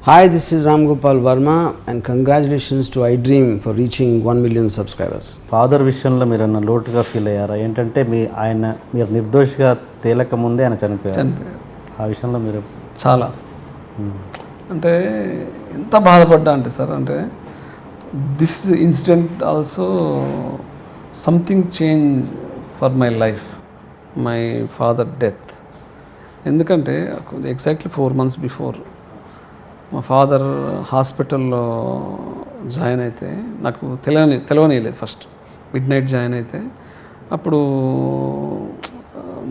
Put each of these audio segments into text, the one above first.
Hi, this is Ram Gopal Verma and congratulations to iDream for reaching 1 million subscribers. Father విషయంలో మీరు అన్న లోటుగా feel అయ్యారా? ఏంటంటే మీరు నిర్దోషిగా తేలక ముందే ఆయన చనిపోయారు. ఆ విషయంలో మీరు చాలా అంటే ఎంత బాధపడ్డా అంటే సార్, అంటే this incident also something change for my life, my father death. ఎందుకంటే ఎగ్జాక్ట్లీ 4 months బిఫోర్ మా ఫాదర్ హాస్పిటల్లో జాయిన్ అయితే నాకు తెలియలేదు. ఫస్ట్ మిడ్-నైట్ జాయిన్ అయితే అప్పుడు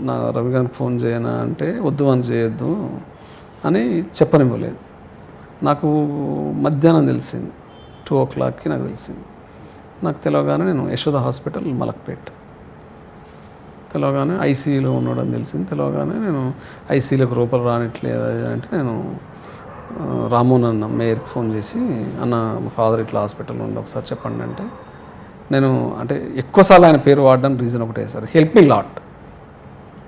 నా రవి గారికి ఫోన్ చేయనా అంటే వద్దు అని చేయొద్దు అని చెప్పనివ్వలేదు. నాకు మధ్యాహ్నం తెలిసింది, 2 o'clockకి నాకు తెలిసింది. నాకు తెలియగానే నేను యశోద హాస్పిటల్ మలక్పేట్ తెలియగానే ఐసీయూలో ఉన్నాడని తెలిసింది. తెలియగానే నేను ఐసీయూలోకి రూపాయలు రానిట్లేదు అంటే నేను రామోన్ అన్న మేయర్కి ఫోన్ చేసి, అన్న మా ఫాదర్ ఇట్లా హాస్పిటల్లో ఉండి ఒకసారి చెప్పండి అంటే, నేను అంటే ఎక్కువసార్లు ఆయన పేరు వాడడానికి రీజన్ ఒకటే sir, help me lot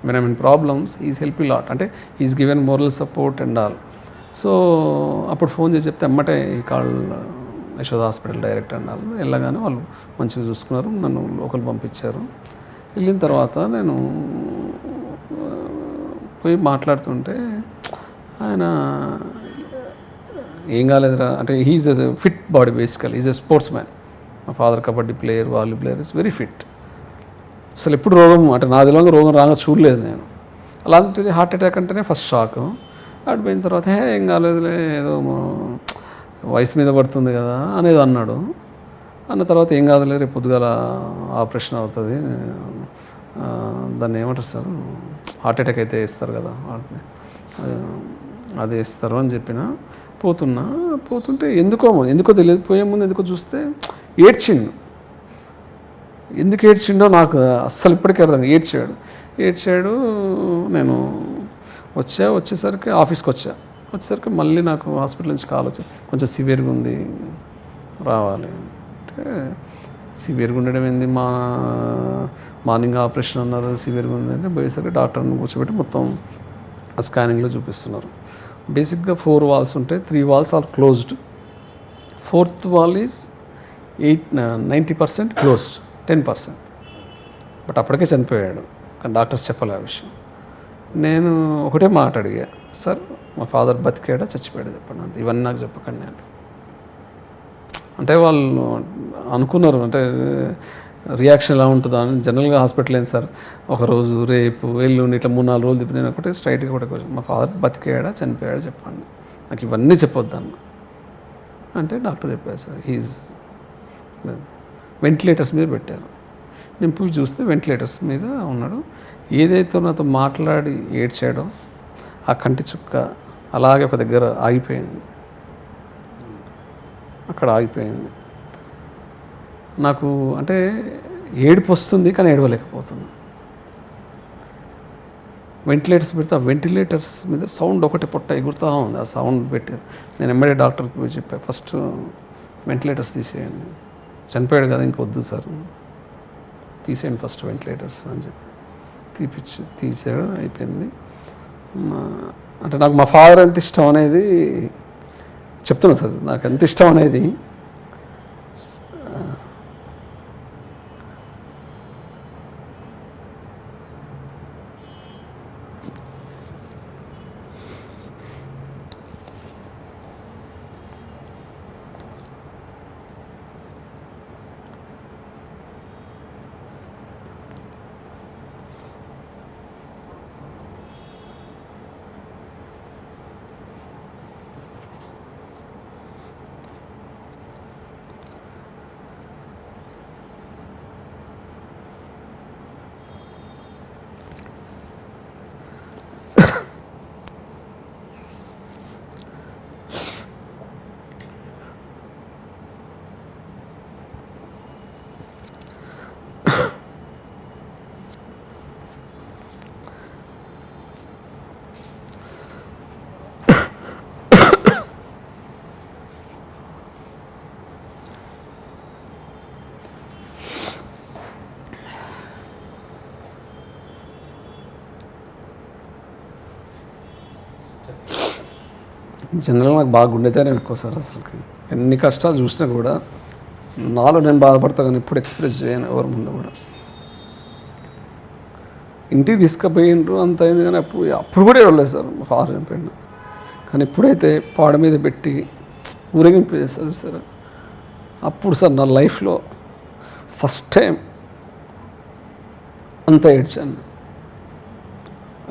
when I mean problems, is help me lot, అంటే is given moral support and all. So అప్పుడు ఫోన్ చేసి చెప్తే అమ్మటే ఈ కాల్ యశోద హాస్పిటల్ డైరెక్ట్ అన్నారు. వెళ్ళగానే వాళ్ళు మంచిగా చూసుకున్నారు, నన్ను లోకల్ పంపించారు. వెళ్ళిన తర్వాత నేను పోయి మాట్లాడుతుంటే ఆయన ఏం కాలేదురా అంటే, he's a fit body, basically is a sports man. మా father kabaddi player, volley player, is very fit. అసలు ఎప్పుడు రోగం అంటే నా తెలియక రోగం రాగా చూడలేదు నేను. అలాంటిది హార్ట్ అటాక్ అంటేనే ఫస్ట్ షాక్. అడిపోయిన తర్వాత ఏం కాలేదులే, ఏదో వయసు మీద పడుతుంది కదా అనేది అన్నాడు. అన్న తర్వాత ఏం కాదులే, రేపు పొద్దుగాల ఆపరేషన్ అవుతుంది, దాన్ని ఏమంటారు సార్, హార్ట్ అటాక్ అయితే వేస్తారు కదా, అది వేస్తారు అని చెప్పిన. పోతుంటే ఎందుకో తెలియదు, పోయే ముందు ఎందుకో చూస్తే ఏడ్చిండు. ఎందుకు ఏడ్చిండో నాకు అస్సలు ఇప్పటికీ అర్థం. ఏడ్చాడు. నేను వచ్చేసరికి ఆఫీస్కి వచ్చేసరికి మళ్ళీ నాకు హాస్పిటల్ నుంచి కాల్ వచ్చింది, కొంచెం సివియర్గా ఉంది రావాలి అంటే. సివియర్గా ఉండడం ఏంది, మార్నింగ్ ఆపరేషన్ అన్నారు, సివియర్గా ఉంది అంటే పోయేసరికి డాక్టర్ని కూర్చోబెట్టి మొత్తం స్కానింగ్లో చూపిస్తున్నారు. బేసిక్గా 4 walls ఉంటాయి, 3 walls are closed, 4th wall is 90% closed, 10%. But అప్పటికే చనిపోయాడు, కానీ డాక్టర్స్ చెప్పలే ఆ విషయం. నేను ఒకటే మాట అడిగా, సార్ మా ఫాదర్ బతికాడా చచ్చిపోయాడా చెప్పండి అంతే, ఇవన్నీ నాకు చెప్పకండి అంటే వాళ్ళు అనుకున్నారు అంటే రియాక్షన్ ఎలా ఉంటుందో అని. జనరల్గా హాస్పిటల్ ఏంటి సార్, ఒకరోజు రేపు ఎల్లుండి ఇట్లా 3-4 రోజులు తిప్పి, నేను ఒకటే స్ట్రైట్గా ఒకటే క్వశ్చన్, మా ఫాదర్ బతికాడా చనిపోయాడా చెప్పండి, నాకు ఇవన్నీ చెప్పొద్దు అన్న అంటే డాక్టర్ చెప్పారు సార్ హీజ్ వెంటిలేటర్స్ మీద పెట్టారు. నేను పోయి చూస్తే వెంటిలేటర్స్ మీద ఉన్నాడు. ఏదైతే నాతో మాట్లాడి ఏడ్చాడో ఆ కంటి చుక్క అలాగే ఒక దగ్గర ఆగిపోయింది, అక్కడ ఆగిపోయింది. నాకు అంటే ఏడుపు వస్తుంది కానీ ఏడవలేకపోతుంది. వెంటిలేటర్స్ పెడితే ఆ వెంటిలేటర్స్ మీద సౌండ్ ఒకటి పొట్ట ఎగురుతూ ఉంది. ఆ సౌండ్ పెట్టి నేను ఎమ్మడే డాక్టర్కి పోయి చెప్పాను, ఫస్ట్ వెంటిలేటర్స్ తీసేయండి, చనిపోయాడు కదా ఇంకొద్దు సార్, తీసేయండి ఫస్ట్ వెంటిలేటర్స్ అని చెప్పి తీసాడు. అయిపోయింది. అంటే నాకు మా ఫాదర్ ఎంత ఇష్టం అనేది చెప్తున్నా సార్, నాకు ఎంత ఇష్టం అనేది. జనరల్గా నాకు బాగా గుండెతనం ఎక్కువ సార్. అసలు ఎన్ని కష్టాలు చూసినా కూడా నాలో నేను బాధపడతా కానీ ఎప్పుడు ఎక్స్ప్రెస్ చేయను ఎవరి ముందు కూడా. ఇంటికి తీసుకుపోయినరు అంత అయింది కానీ అప్పుడు కూడా ఇవ్వలేదు సార్. మా ఫాదర్ చనిపోయిన కానీ ఎప్పుడైతే పాడ మీద పెట్టి ఊరేగింపు చేస్తారు సార్, అప్పుడు సార్ నా లైఫ్లో ఫస్ట్ టైం అంత ఏడ్చాను.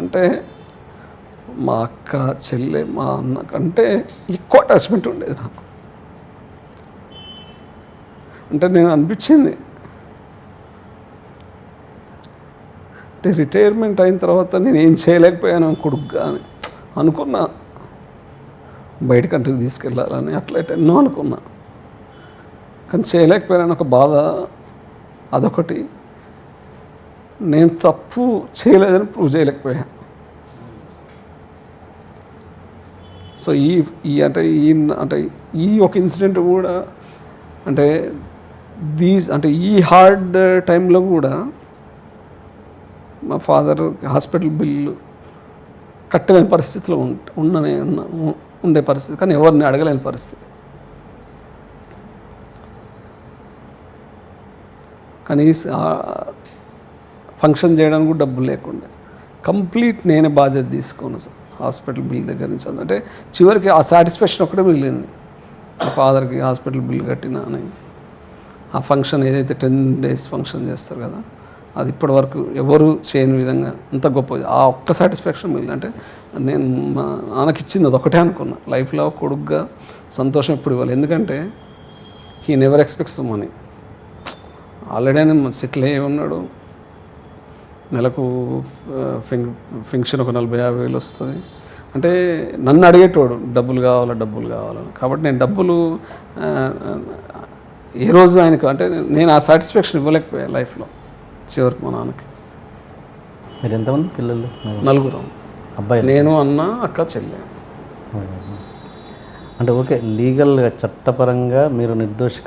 అంటే మా అక్క చెల్లె మా అన్న కంటే ఎక్కువ అటాచ్మెంట్ ఉండేది నాకు. అంటే నేను అనిపించింది అంటే రిటైర్మెంట్ అయిన తర్వాత నేను ఏం చేయలేకపోయాను కొడుకుగా అని అనుకున్నా. బయట కంట్రీకి తీసుకెళ్ళాలని అట్లా ఎన్నో అనుకున్నా కానీ చేయలేకపోయాను. ఒక బాధ అదొకటి. నేను తప్పు చేయలేదని ప్రూవ్ చేయలేకపోయాను. సో అంటే ఈ ఒక ఇన్సిడెంట్ కూడా అంటే ఈ హార్డ్ టైంలో కూడా మా ఫాదర్ హాస్పిటల్ బిల్లు కట్టలేని పరిస్థితిలో ఉండే పరిస్థితి, కానీ ఎవరిని అడగలేని పరిస్థితి. కానీ ఫంక్షన్ చేయడానికి కూడా డబ్బులు లేకుండా కంప్లీట్ నేనే బాధ్యత తీసుకున్నాను సార్. హాస్పిటల్ బిల్ దగ్గర నుంచి అంటే చివరికి ఆ సాటిస్ఫాక్షన్ ఒకటే మిగిలింది. మా ఫాదర్కి హాస్పిటల్ బిల్ కట్టినా అని. ఆ ఫంక్షన్ ఏదైతే 10 days ఫంక్షన్ చేస్తారు కదా, అది ఇప్పటి వరకు ఎవరు చేయని విధంగా అంత గొప్ప ఆ ఒక్క సాటిస్ఫాక్షన్ మిగిలింది. అంటే నేను మా నాన్నకి ఇచ్చింది అది ఒకటే అనుకున్నా. లైఫ్లో కొడుకుగా సంతోషం ఎప్పుడు ఇవ్వాలి. ఎందుకంటే he never expects money. Already నేను సెటిల్ అయ్యి ఉన్నాడు. నెలకు ఫంక్షన్ ఒక 40,000 వస్తుంది. అంటే నన్ను అడిగేటోడు డబ్బులు కావాలని. కాబట్టి నేను డబ్బులు ఏ రోజు ఆయనకు అంటే నేను ఆ సాటిస్ఫాక్షన్ ఇవ్వలేకపోయాను లైఫ్లో చివరికి మా నాన్నకి. మీరు ఎంతమంది పిల్లలు? 4 అబ్బాయి. నేను, అన్న, అక్క, చెల్లె. అంటే ఓకే, లీగల్గా చట్టపరంగా మీరు నిర్దోషి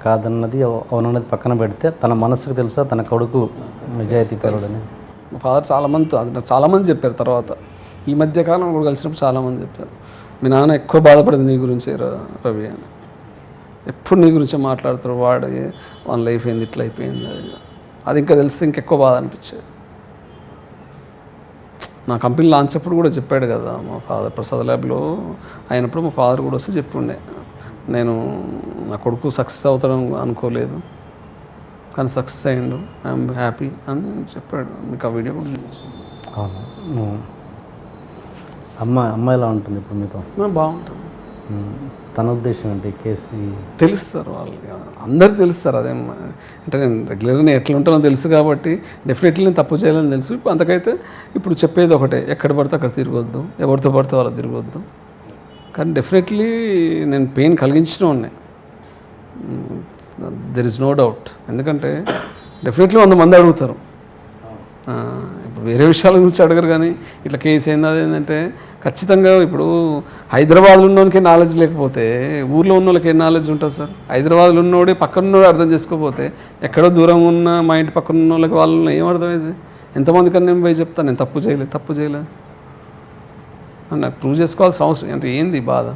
కాదన్నది అవునన్నది పక్కన పెడితే తన మనసుకు తెలుసా తన కొడుకు నిజాయితీపరుడని? మా ఫాదర్ చాలామంది చెప్పారు. తర్వాత ఈ మధ్యకాలం కూడా కలిసినప్పుడు చాలామంది చెప్పారు, మీ నాన్న ఎక్కువ బాధపడింది నీ గురించే రవి అని. ఎప్పుడు నీ గురించే మాట్లాడుతారు, వాళ్ళ లైఫ్ ఏంది ఇట్లా అయిపోయింది అది ఇంకా తెలిస్తే ఇంకెక్కువ బాధ అనిపించేది. నా కంపెనీ లాంచ్ అప్పుడు కూడా చెప్పాడు కదా మా ఫాదర్, ప్రసాద్ ల్యాబ్లో అయినప్పుడు మా ఫాదర్ కూడా వస్తే చెప్పుండే, నేను నా కొడుకు సక్సెస్ అవుతాడని అనుకోలేదు కానీ సక్సెస్ అయ్యిండు, ఐఎమ్ హ్యాపీ అని చెప్పాడు. మీకు ఆ వీడియో కూడా అవును. అమ్మాయి ఎలా ఉంటుంది ఇప్పుడు మీతో? బాగుంటుంది. తన ఉద్దేశం ఏంటి కేసు? తెలుస్తారు వాళ్ళకి, అందరికి తెలుస్తారు. అదేం అంటే నేను రెగ్యులర్గా నేను ఎట్లా ఉంటానో తెలుసు కాబట్టి డెఫినెట్లీ నేను తప్పు చేయాలని తెలుసు. అంతకైతే ఇప్పుడు చెప్పేది ఒకటే, ఎక్కడ పడితే అక్కడ తిరగొద్దు, ఎవరితో పడితే వాళ్ళు తిరగొద్దు. కానీ డెఫినెట్లీ నేను పెయిన్ కలిగించిన ఉన్నాయి, దెర్ ఇస్ నో డౌట్. ఎందుకంటే డెఫినెట్లీ 100 మంది అడుగుతారు. ఇప్పుడు వేరే విషయాల గురించి అడగరు కానీ ఇట్లా కేసు ఏంది అదేంటంటే ఖచ్చితంగా ఇప్పుడు హైదరాబాద్లో ఉన్నోనికి నాలెడ్జ్ లేకపోతే ఊర్లో ఉన్న వాళ్ళకి ఏం నాలెడ్జ్ ఉంటుంది సార్? హైదరాబాద్లో ఉన్నోడే పక్కన ఉన్నోడు అర్థం చేసుకోకపోతే ఎక్కడో దూరం ఉన్న మా ఇంటి పక్కన ఉన్న వాళ్ళకి వాళ్ళని ఏం అర్థమైంది? ఎంతమంది కన్నా నేను పోయి చెప్తాను నేను తప్పు చేయలేదు అని నాకు ప్రూవ్ చేసుకోవాల్సిన అవసరం అంటే ఏంది బాధ?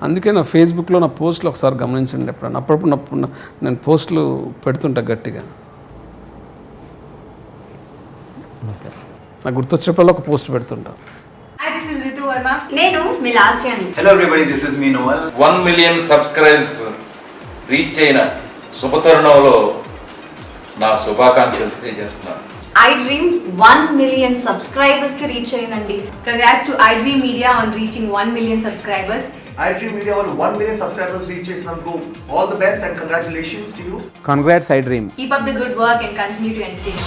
అందుకే నా ఫేస్బుక్లో నా పోస్టులు ఒకసారి గమనించండి. అప్పుడప్పుడు నేను పోస్టులు పెడుతుంటా గట్టిగా, నాకు గుర్తొచ్చినప్పుడు ఒక పోస్ట్ పెడుతుంటా. Hi, this is Ritu Verma. నేను మీ లాస్యాని. Hello everybody, this is me Noel. 1 million subscribers reach అయిన శుభతరుణంలో నా శుభాకాంక్షలు తెలియజేస్తున్నాను. I Dream 1 million subscribers కి రీచ్ అయిందండి. Congrats to iDream Media on reaching 1 million subscribers. iDream Media on 1 million subscribers reach చేసినందుకు all the best and congratulations to you. Congrats iDream. Keep up the good work and continue to entertain.